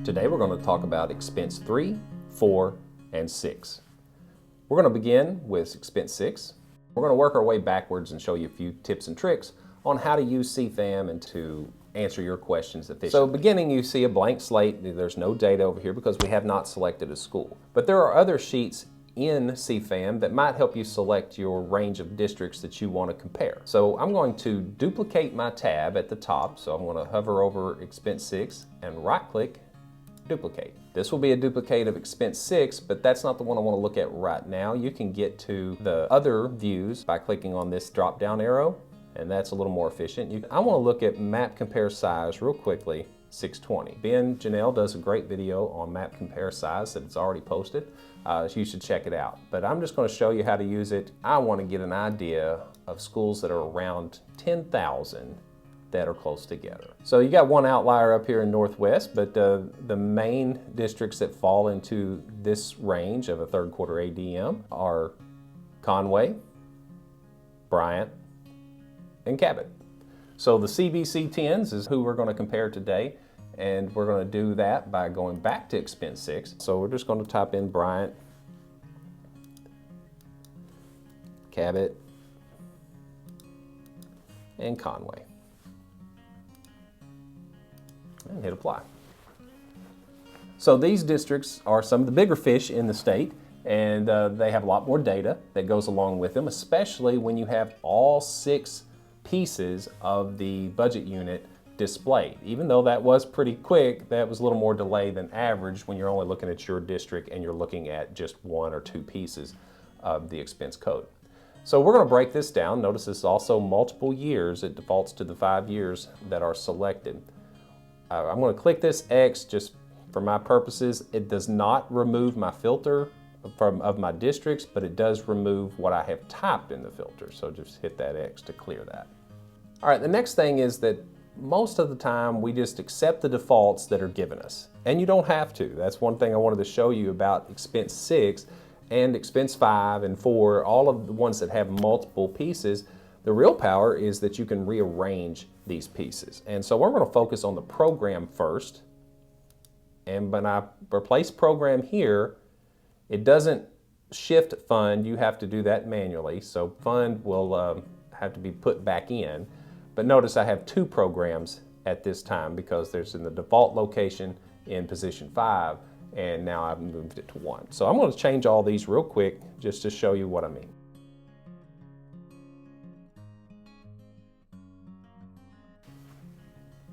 Today we're going to talk about expense 3, 4, and 6. We're going to begin with expense 6. We're going to work our way backwards and show you a few tips and tricks on how to use CFAM and to answer your questions efficiently. So beginning, you see a blank slate. There's no data over here because we have not selected a school. But there are other sheets in CFAM that might help you select your range of districts that you want to compare. So I'm going to duplicate my tab at the top. So I'm going to hover over expense 6 and right click, duplicate. This will be a duplicate of expense 6, but that's not the one I want to look at right now. You can get to the other views by clicking on this drop down arrow, and that's a little more efficient. I want to look at map compare size real quickly, 620. Ben Janelle does a great video on map compare size that it's already posted. So you should check it out. But I'm just going to show you how to use it. I want to get an idea of schools that are around 10,000 that are close together. So you got one outlier up here in Northwest, but the main districts that fall into this range of a third quarter ADM are Conway, Bryant, and Cabot. So the CBC 10s is who we're going to compare today, and we're going to do that by going back to expense 6. So we're just going to type in Bryant, Cabot, and Conway, and hit apply. So these districts are some of the bigger fish in the state, and they have a lot more data that goes along with them, especially when you have all 6 pieces of the budget unit displayed. Even though that was pretty quick, that was a little more delay than average when you're only looking at your district and you're looking at just 1 or 2 pieces of the expense code. So we're going to break this down. Notice this is also multiple years. It defaults to the 5 years that are selected. I'm going to click this X just for my purposes. It does not remove my filter of my districts, but it does remove what I have typed in the filter. So just hit that X to clear that. All right, the next thing is that most of the time we just accept the defaults that are given us. And you don't have to. That's one thing I wanted to show you about expense 6 and expense 5 and 4, all of the ones that have multiple pieces. The real power is that you can rearrange these pieces. And so we're going to focus on the program first. And when I replace program here, it doesn't shift fund. You have to do that manually. So fund will have to be put back in. But notice I have 2 programs at this time because there's in the default location in position 5, and now I've moved it to 1. So I'm going to change all these real quick just to show you what I mean.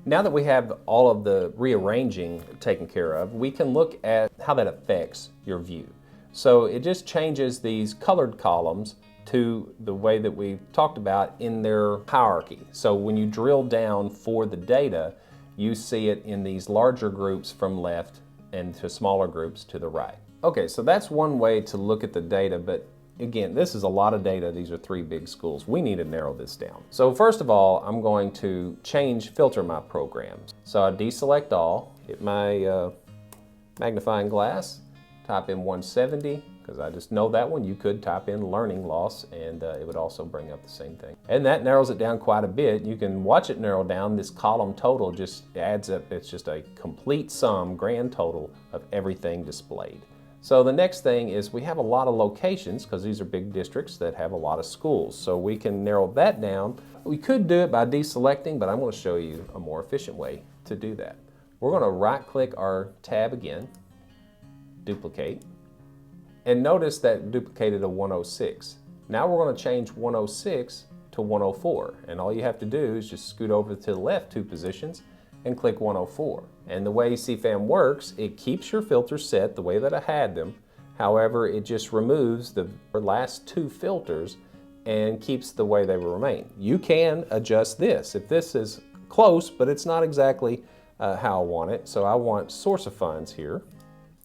Now that we have all of the rearranging taken care of, we can look at how that affects your view. So it just changes these colored columns to the way that we talked about in their hierarchy. So when you drill down for the data, you see it in these larger groups from left and to smaller groups to the right. Okay, so that's one way to look at the data, but again, this is a lot of data. These are 3 big schools. We need to narrow this down. So first of all, I'm going to filter my programs. So I deselect all, hit my magnifying glass, type in 170, because I just know that one. You could type in learning loss and it would also bring up the same thing. And that narrows it down quite a bit. You can watch it narrow down. This column total just adds up. It's just a complete sum, grand total of everything displayed. So the next thing is we have a lot of locations because these are big districts that have a lot of schools. So we can narrow that down. We could do it by deselecting, but I'm going to show you a more efficient way to do that. We're going to right click our tab again, duplicate, and notice that duplicated a 106. Now we're going to change 106 to 104, and all you have to do is just scoot over to the left 2 positions and click 104. And the way CFAM works, it keeps your filters set the way that I had them. However, it just removes the last 2 filters and keeps the way they will remain. You can adjust this if this is close, but it's not exactly how I want it. So I want source of funds here,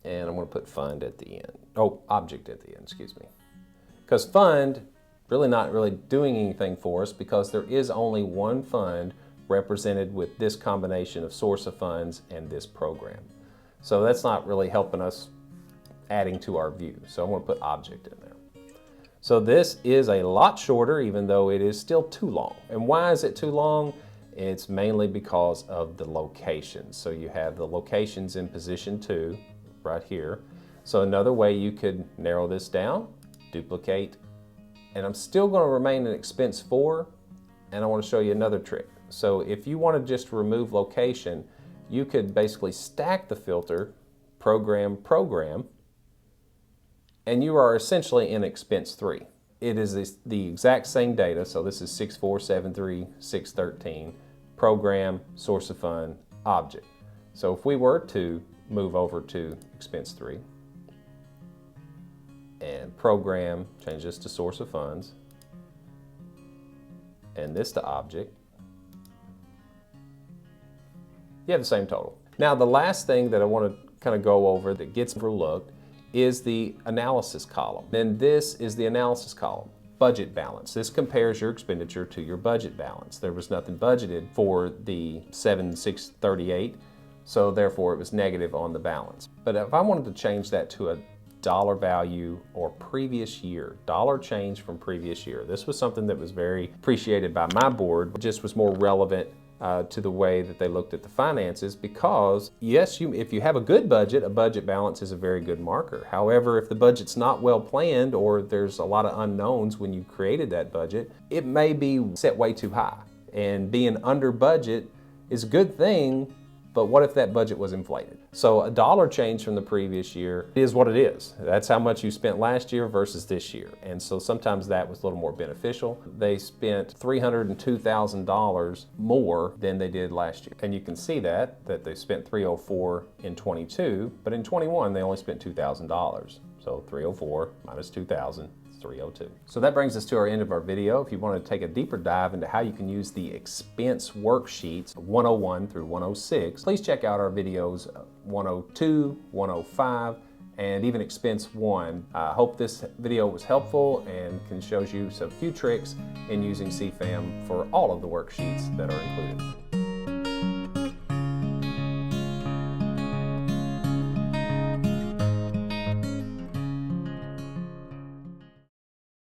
and I'm going to put fund at the end. Oh, object at the end, excuse me. Because fund really not doing anything for us because there is only one fund represented with this combination of source of funds and this program. So that's not really helping us adding to our view. So I'm going to put object in there. So this is a lot shorter, even though it is still too long. And why is it too long? It's mainly because of the locations. So you have the locations in position 2 right here. So another way you could narrow this down, duplicate, and I'm still going to remain in expense 4, and I want to show you another trick. So if you want to just remove location, you could basically stack the filter, program, and you are essentially in expense 3. It is the exact same data, so this is 6473613, program, source of fund, object. So if we were to move over to expense 3 and program, change this to source of funds, and this to object, you have the same total. Now the last thing that I want to kind of go over that gets overlooked is the analysis column. Then this is the analysis column, budget balance. This compares your expenditure to your budget balance. There was nothing budgeted for the 7,638, so therefore it was negative on the balance. But if I wanted to change that to a dollar value or previous year, dollar change from previous year, this was something that was very appreciated by my board. It just was more relevant to the way that they looked at the finances, because yes, if you have a good budget, a budget balance is a very good marker. However, if the budget's not well planned or there's a lot of unknowns when you created that budget, it may be set way too high. And being under budget is a good thing, but what if that budget was inflated? So a dollar change from the previous year is what it is. That's how much you spent last year versus this year. And so sometimes that was a little more beneficial. They spent $302,000 more than they did last year. And you can see that they spent $304 in 22, but in 21 they only spent $2,000. So 304 minus 2,000. 302. So that brings us to our end of our video. If you want to take a deeper dive into how you can use the expense worksheets 101 through 106, please check out our videos 102, 105, and even expense 1. I hope this video was helpful and can show you some few tricks in using CFAM for all of the worksheets that are included.